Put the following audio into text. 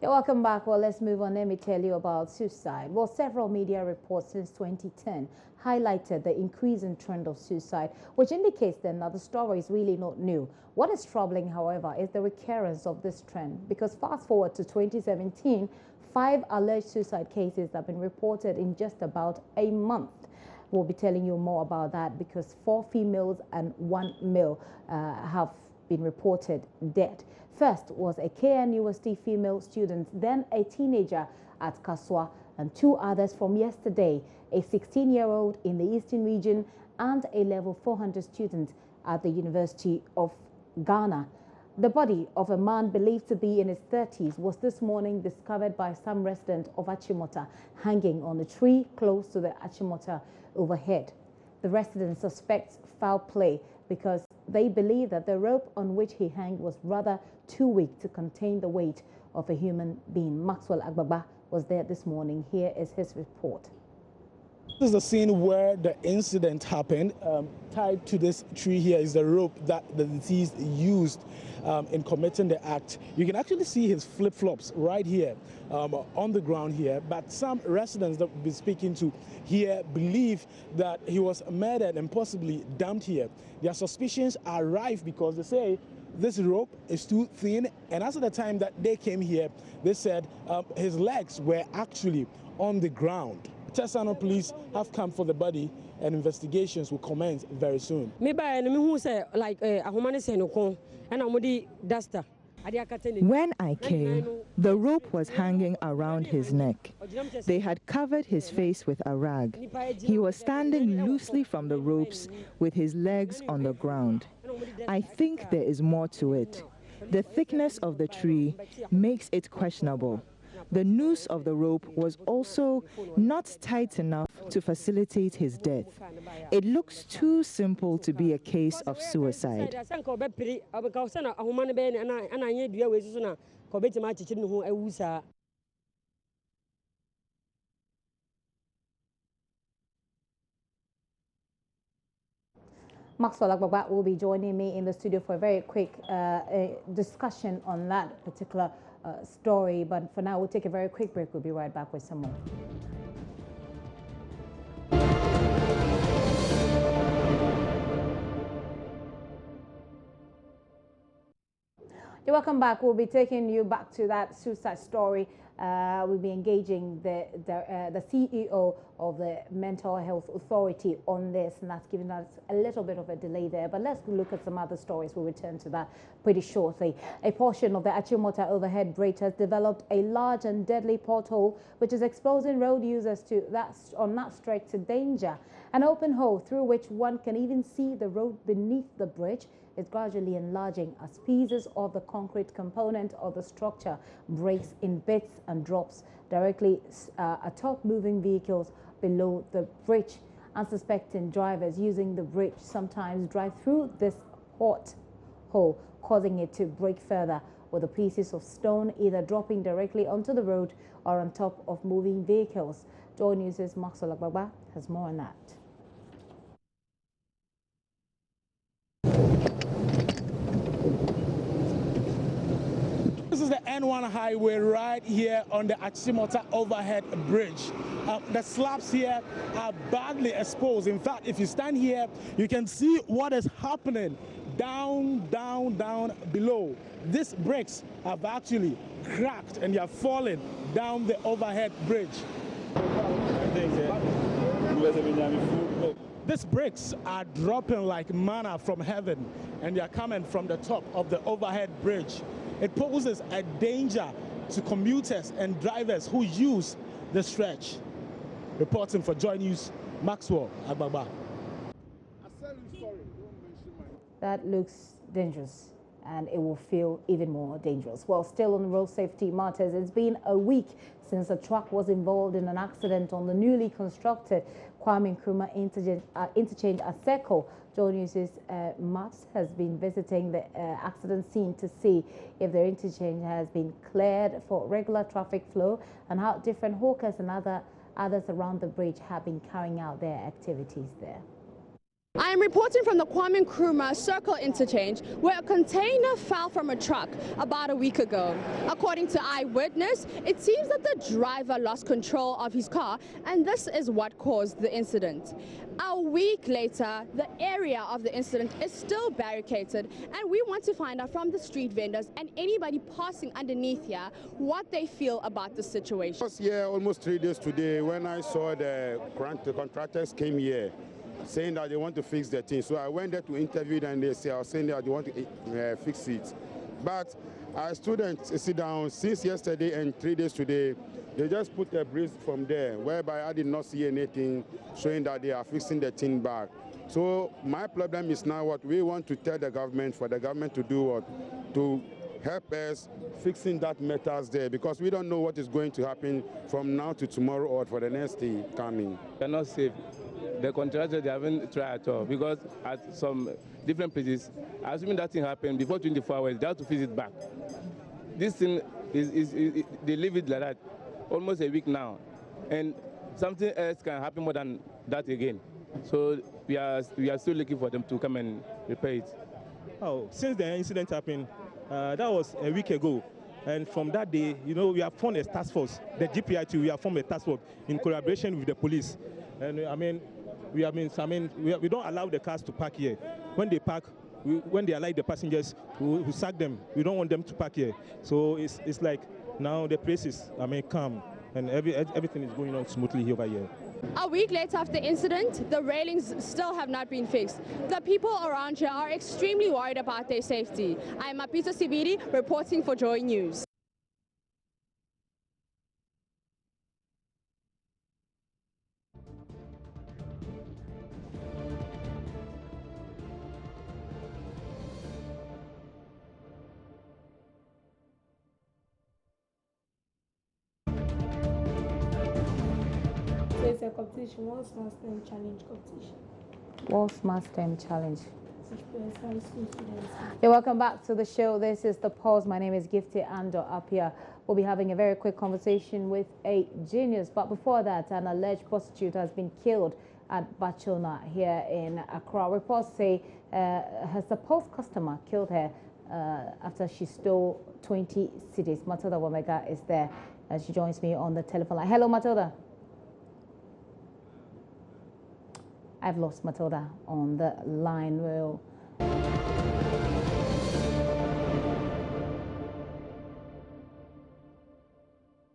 Yeah, welcome back. Well, let's move on. Let me tell you about suicide. Well, several media reports since 2010 highlighted the increasing trend of suicide, which indicates then that the story is really not new. What is troubling, however, is the recurrence of this trend, because fast forward to 2017, 5 alleged suicide cases have been reported in just about a month. We'll be telling you more about that because 4 females and 1 male have been reported dead. First was a KNUST female student, then a teenager at Kaswa, and 2 others from yesterday, a 16-year-old in the Eastern region and a level 400 student at the University of Ghana. The body of a man believed to be in his 30s was this morning discovered by some resident of Achimota, hanging on a tree close to the Achimota overhead. The residents suspect foul play because they believe that the rope on which he hung was rather too weak to contain the weight of a human being. Maxwell Agbagba was there this morning. Here is his report. This is the scene where the incident happened. Tied to this tree here is the rope that the deceased used in committing the act. You can actually see his flip-flops right here on the ground here. But some residents that we've been speaking to here believe that he was murdered and possibly dumped here. Their suspicions are rife because they say this rope is too thin, and as of the time that they came here, they said his legs were actually on the ground. Tesano police have come for the body, and investigations will commence very soon. When I came, the rope was hanging around his neck. They had covered his face with a rag. He was standing loosely from the ropes with his legs on the ground. I think there is more to it. The thickness of the tree makes it questionable. The noose of the rope was also not tight enough to facilitate his death. It looks too simple to be a case of suicide. Maxwell Agbagba will be joining me in the studio for a very quick discussion on that particular story. But for now, we'll take a very quick break. We'll be right back with some more. Welcome back. We'll be taking you back to that suicide story. We'll be engaging the CEO of the Mental Health Authority on this, and that's giving us a little bit of a delay there. But let's look at some other stories. We'll return to that pretty shortly. A portion of the Achimota overhead bridge has developed a large and deadly pothole, which is exposing road users to that stretch to danger. An open hole through which one can even see the road beneath the bridge is gradually enlarging as pieces of the concrete component of the structure breaks in bits and drops directly atop moving vehicles below the bridge. Unsuspecting drivers using the bridge sometimes drive through this hot hole, causing it to break further, with the pieces of stone either dropping directly onto the road or on top of moving vehicles. Joy News' Maxwell Agbagba has more on that. This is the N1 highway right here on the Achimota overhead bridge. The slabs here are badly exposed. In fact, if you stand here, you can see what is happening down below. These bricks have actually cracked and they are falling down the overhead bridge. These bricks are dropping like manna from heaven, and they are coming from the top of the overhead bridge. It poses a danger to commuters and drivers who use the stretch. Reporting for Joy News, Maxwell Agbagba. That looks dangerous, and it will feel even more dangerous. Well, still on road safety matters, it's been a week since a truck was involved in an accident on the newly constructed Kwame Nkrumah interchange at Seko. Joy News' Max has been visiting the accident scene to see if the interchange has been cleared for regular traffic flow and how different hawkers and others around the bridge have been carrying out their activities there. I am reporting from the Kwame Nkrumah Circle interchange, where a container fell from a truck about a week ago. According to eyewitness, it seems that the driver lost control of his car, and this is what caused the incident. A week later, the area of the incident is still barricaded, and we want to find out from the street vendors and anybody passing underneath here what they feel about the situation. I was here almost 3 days today when I saw the contractors came here saying that they want to fix the thing. So I went there to interview them, and they say, I was saying that they want to fix it. But our students sit down since yesterday and 3 days today. They just put a breeze from there, whereby I did not see anything showing that they are fixing the thing back. So my problem is now what we want to tell the government, for the government to do what? To help us fixing that matters there, because we don't know what is going to happen from now to tomorrow or for the next day coming. They're not safe. The contractors, they haven't tried at all, because at some different places, assuming that thing happened before 24 hours, they have to fix it back. This thing they leave it like that almost a week now, and something else can happen more than that again. So we are still looking for them to come and repair it. Oh, since the incident happened, that was a week ago. And from that day, you know, we have formed a task force, the GPIT, we have formed a task force in collaboration with the police. And we don't allow the cars to park here. When they park, when they allow the passengers, we sack them. We don't want them to park here. So it's like now the place is, calm, and everything is going on smoothly over here. A week later after the incident, the railings still have not been fixed. The people around here are extremely worried about their safety. I am Apita Sibiri reporting for Joy News. It's a competition, World's Mass Time Challenge competition. World's Mass Time Challenge. Yeah, welcome back to the show. This is The Pulse. My name is Gifty Ando Apia. We'll be having a very quick conversation with a genius. But before that, an alleged prostitute has been killed at Achimota here in Accra. Reports say her supposed customer killed her after she stole 20 cedis. Matilda Wamega is there. She joins me on the telephone line. Hello, Matilda. I've lost Matilda on the line. Well,